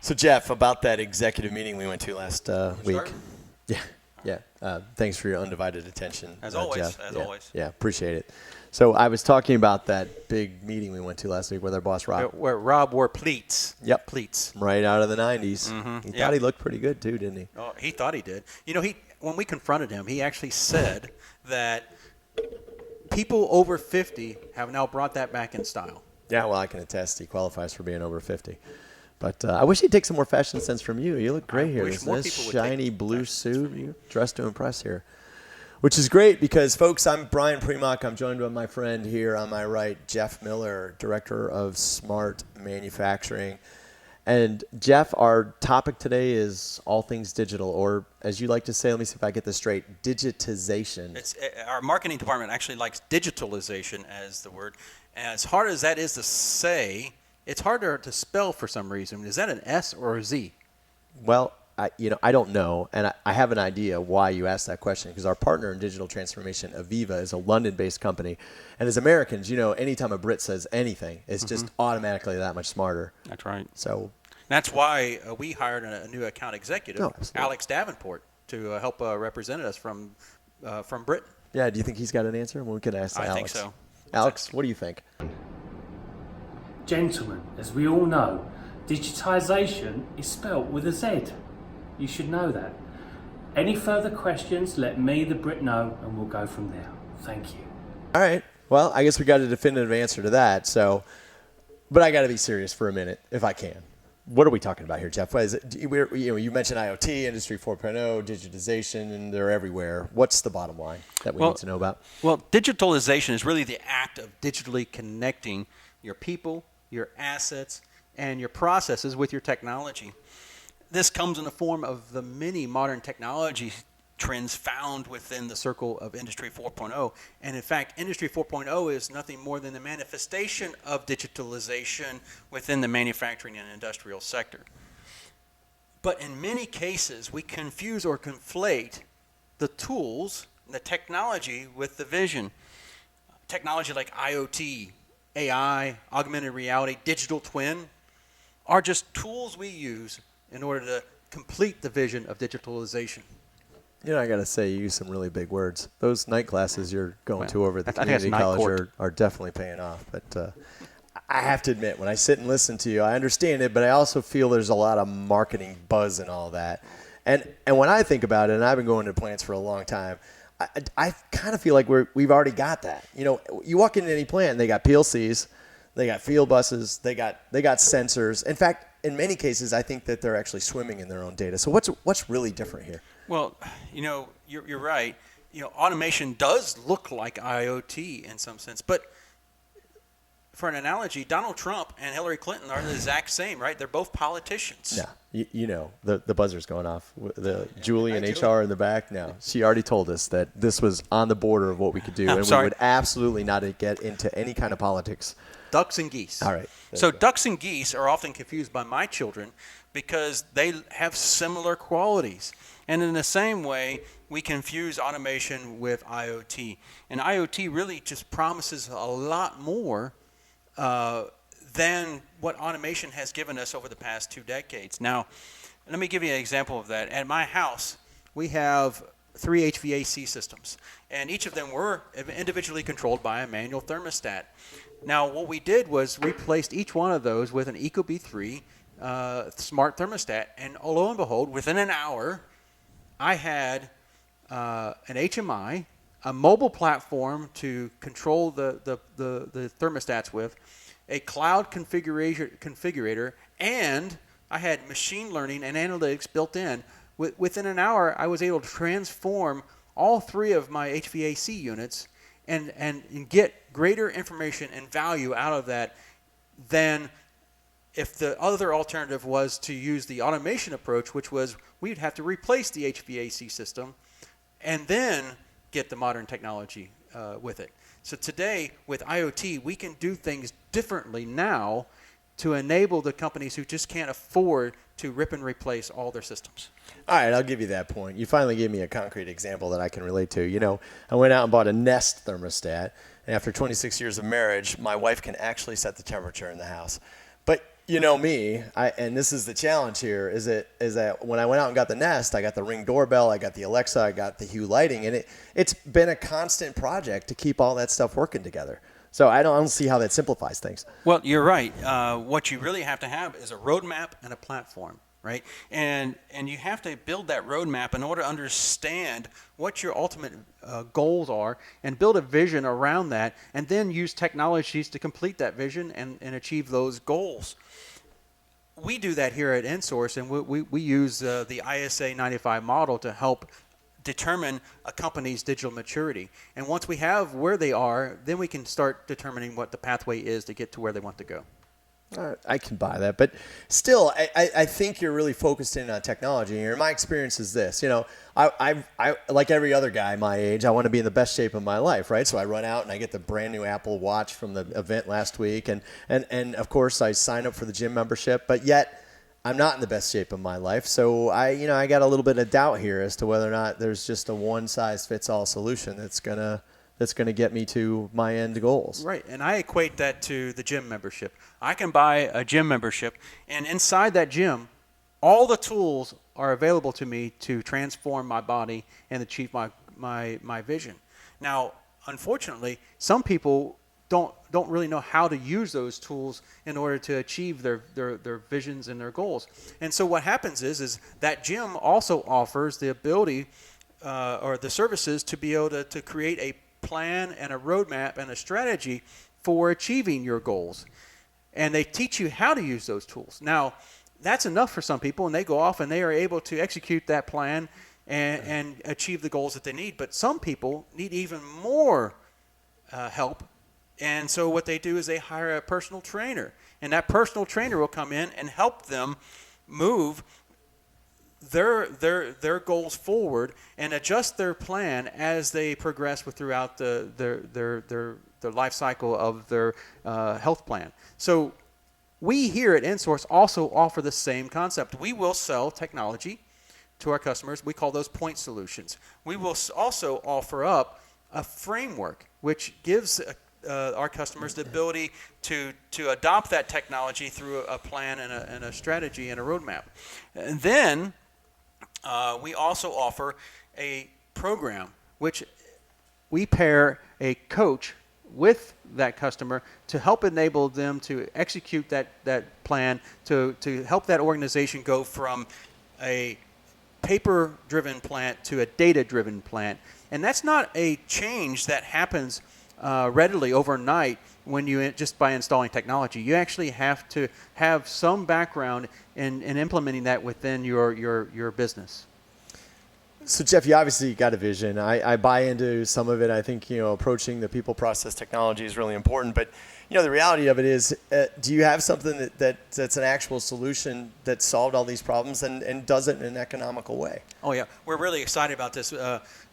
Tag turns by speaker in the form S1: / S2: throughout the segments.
S1: So, Jeff, about that executive meeting we went to last week. Yeah. Thanks for your undivided attention.
S2: As always.
S1: Jeff.
S2: As always.
S1: Yeah, appreciate it. So I was talking about that big meeting we went to last week with our boss, Rob.
S2: Where Rob wore pleats.
S1: Yep.
S2: Pleats.
S1: Right out of the 90s.
S2: Mm-hmm.
S1: He thought he looked pretty good, too, didn't he?
S2: Oh, he thought he did. You know, when we confronted him, he actually said that people over 50 have now brought that back in style.
S1: Yeah, well, I can attest he qualifies for being over 50. But I wish he'd take some more fashion sense from you. You look great here. This shiny blue suit. You're dressed to impress here. Which is great because, folks, I'm Brian Primock. I'm joined by my friend here on my right, Jeff Miller, Director of Smart Manufacturing. And, Jeff, our topic today is all things digital, or as you like to say, let me see if I get this straight, digitization.
S2: Our marketing department actually likes digitalization as the word. As hard as that is to say, it's harder to spell for some reason. Is that an S or a Z?
S1: Well, I don't know, and I have an idea why you asked that question, because our partner in digital transformation, Aviva, is a London-based company. And as Americans, anytime a Brit says anything, it's just automatically that much smarter.
S2: That's right.
S1: So
S2: that's why we hired a new account executive, Alex Davenport, to help represent us from Britain.
S1: Yeah, do you think he's got an answer? Well, we could ask Alex.
S2: I think so.
S1: Alex, what do you think?
S3: Gentlemen, as we all know, digitization is spelt with a Z. You should know that. Any further questions, let me, the Brit, know, and we'll go from there. Thank you.
S1: All right. Well, I guess we got a definitive answer to that. So, but I got to be serious for a minute, if I can. What are we talking about here, Jeff? What is it? You mentioned IoT, Industry 4.0, digitization, and they're everywhere. What's the bottom line that we need to know about?
S2: Well, digitalization is really the act of digitally connecting your people, your assets, and your processes with your technology. This comes in the form of the many modern technology trends found within the circle of Industry 4.0. And in fact, Industry 4.0 is nothing more than the manifestation of digitalization within the manufacturing and industrial sector. But in many cases, we confuse or conflate the tools, the technology with the vision. Technology like IoT, AI, augmented reality, digital twin are just tools we use in order to complete the vision of digitalization.
S1: I got to say, you use some really big words. Those night classes you're going to over at the community college are definitely paying off. But I have to admit, when I sit and listen to you, I understand it, but I also feel there's a lot of marketing buzz and all that. And when I think about it, and I've been going to plants for a long time, I kind of feel like we've already got that. You walk into any plant, and they got PLCs, they got field buses, they got sensors. In fact, in many cases, I think that they're actually swimming in their own data. So what's really different here?
S2: Well, you're right. Automation does look like IoT in some sense, but for an analogy, Donald Trump and Hillary Clinton are the exact same, right? They're both politicians.
S1: No, the buzzer's going off. Julie in HR in the back. No, she already told us that this was on the border of what we could do, we would absolutely not get into any kind of politics.
S2: Ducks and geese.
S1: All right.
S2: So ducks and geese are often confused by my children because they have similar qualities. And in the same way, we confuse automation with IoT. And IoT really just promises a lot more than what automation has given us over the past 2 decades. Now, let me give you an example of that. At my house, we have 3 HVAC systems, and each of them were individually controlled by a manual thermostat. Now, what we did was replaced each one of those with an Ecobee 3 smart thermostat, and lo and behold, within an hour, I had an HMI, a mobile platform to control the thermostats with, a cloud configurator, and I had machine learning and analytics built in. Within an hour, I was able to transform all 3 of my HVAC units and get greater information and value out of that than if the other alternative was to use the automation approach, which was we'd have to replace the HVAC system and then get the modern technology with it. So today, with IoT, we can do things differently now to enable the companies who just can't afford to rip and replace all their systems.
S1: All right, I'll give you that point. You finally gave me a concrete example that I can relate to. I went out and bought a Nest thermostat, and after 26 years of marriage, my wife can actually set the temperature in the house. But You know me, and this is the challenge here, is that when I went out and got the Nest, I got the Ring doorbell, I got the Alexa, I got the Hue lighting, and it's been a constant project to keep all that stuff working together. So I don't see how that simplifies things.
S2: Well, you're right. What you really have to have is a roadmap and a platform, right? And you have to build that roadmap in order to understand what your ultimate goals are and build a vision around that, and then use technologies to complete that vision and achieve those goals. We do that here at InSource, and we use the ISA 95 model to help determine a company's digital maturity. And once we have where they are, then we can start determining what the pathway is to get to where they want to go.
S1: I can buy that, but still, I think you're really focused in on technology. And my experience is this, I like every other guy my age, I want to be in the best shape of my life, right? So I run out and I get the brand new Apple Watch from the event last week, and of course I sign up for the gym membership, but yet I'm not in the best shape of my life. So I got a little bit of doubt here as to whether or not there's just a one-size-fits-all solution that's gonna get me to my end goals.
S2: Right, and I equate that to the gym membership. I can buy a gym membership, and inside that gym, all the tools are available to me to transform my body and achieve my vision. Now, unfortunately, some people don't really know how to use those tools in order to achieve their visions and their goals. And so what happens is that gym also offers the ability or the services to be able to create a plan and a roadmap and a strategy for achieving your goals. And they teach you how to use those tools. Now, that's enough for some people, and they go off and they are able to execute that plan and achieve the goals that they need. But some people need even more help. And so what they do is they hire a personal trainer. And that personal trainer will come in and help them move their goals forward and adjust their plan as they progress throughout their life cycle of their health plan. So we here at InSource also offer the same concept. We will sell technology to our customers. We call those point solutions. We will also offer up a framework which gives our customers the ability to adopt that technology through a plan and a strategy and a roadmap. And then we also offer a program which we pair a coach with that customer to help enable them to execute that plan, to help that organization go from a paper-driven plant to a data-driven plant. And that's not a change that happens readily overnight when you just by installing technology. You actually have to have some background in implementing that within your business.
S1: So Jeff, you obviously got a vision. I buy into some of it. I think approaching the people process technology is really important. But the reality of it is, do you have something that's an actual solution that solved all these problems and does it in an economical way?
S2: Oh yeah, we're really excited about this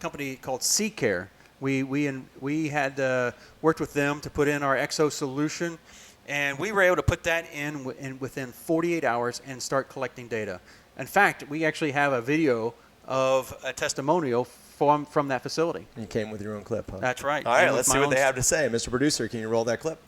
S2: company called C-Care. We had worked with them to put in our Exo solution, and we were able to put that in within 48 hours and start collecting data. In fact, we actually have a video of a testimonial from that facility.
S1: You came with your own clip, huh?
S2: That's right.
S1: All right, let's see what they have to say. Mr. Producer, can you roll that clip?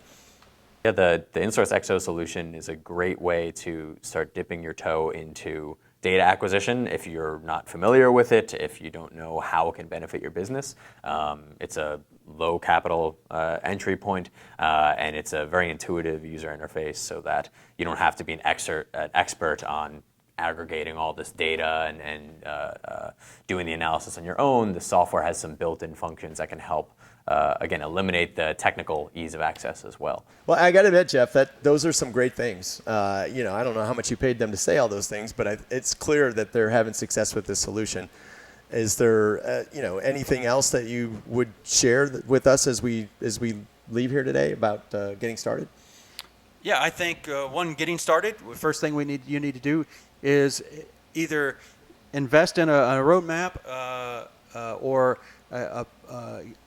S4: Yeah, the InSource Exo solution is a great way to start dipping your toe into data acquisition if you're not familiar with it, if you don't know how it can benefit your business. It's a low capital entry point, and it's a very intuitive user interface so that you don't have to be an expert on aggregating all this data and doing the analysis on your own. The software has some built-in functions that can help, again, eliminate the technical ease of access as well.
S1: Well, I got to admit, Jeff, that those are some great things. I don't know how much you paid them to say all those things, but it's clear that they're having success with this solution. Is there, anything else that you would share with us as we leave here today about getting started?
S2: Yeah, I think getting started. The first thing you need to do is either invest in a roadmap or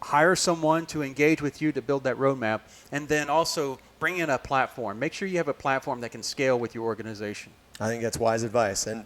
S2: hire someone to engage with you to build that roadmap, and then also bring in a platform. Make sure you have a platform that can scale with your organization.
S1: I think that's wise advice. And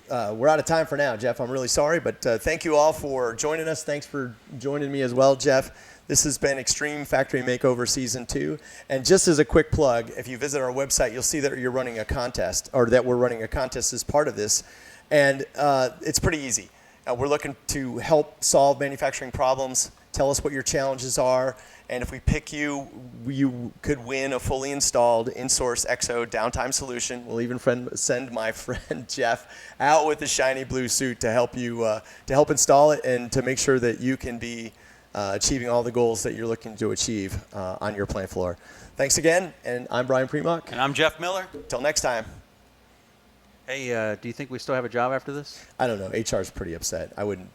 S1: we're out of time for now, Jeff. I'm really sorry, but thank you all for joining us. Thanks for joining me as well, Jeff. This has been Extreme Factory Makeover Season 2. And just as a quick plug, if you visit our website, you'll see that you're running a contest, or that we're running a contest as part of this. And it's pretty easy. We're looking to help solve manufacturing problems. Tell us what your challenges are. And if we pick you, you could win a fully installed InSource XO downtime solution. We'll even send my friend Jeff out with the shiny blue suit to help you, to help install it and to make sure that you can be achieving all the goals that you're looking to achieve on your plant floor. Thanks again, and I'm Brian Primock.
S2: And I'm Jeff Miller.
S1: Till next time.
S2: Hey, do you think we still have a job after this?
S1: I don't know. HR's pretty upset. I wouldn't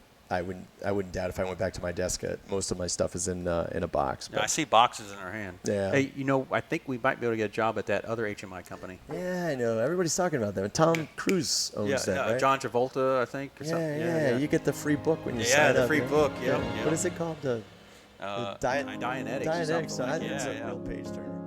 S1: doubt if I went back to my desk. Most of my stuff is in a box.
S2: I see boxes in our hand.
S1: Yeah.
S2: Hey, I think we might be able to get a job at that other HMI company.
S1: Yeah, I know. Everybody's talking about that. Tom Cruise owns that, right?
S2: John Travolta, I think, or something.
S1: Yeah. You get the free book when you sign up.
S2: Yeah, the free book. Yep.
S1: What is it called? The
S2: Dianetics.
S1: Dianetics.
S2: Or something
S1: I
S2: like
S1: think it's a
S2: that.
S1: real page turner.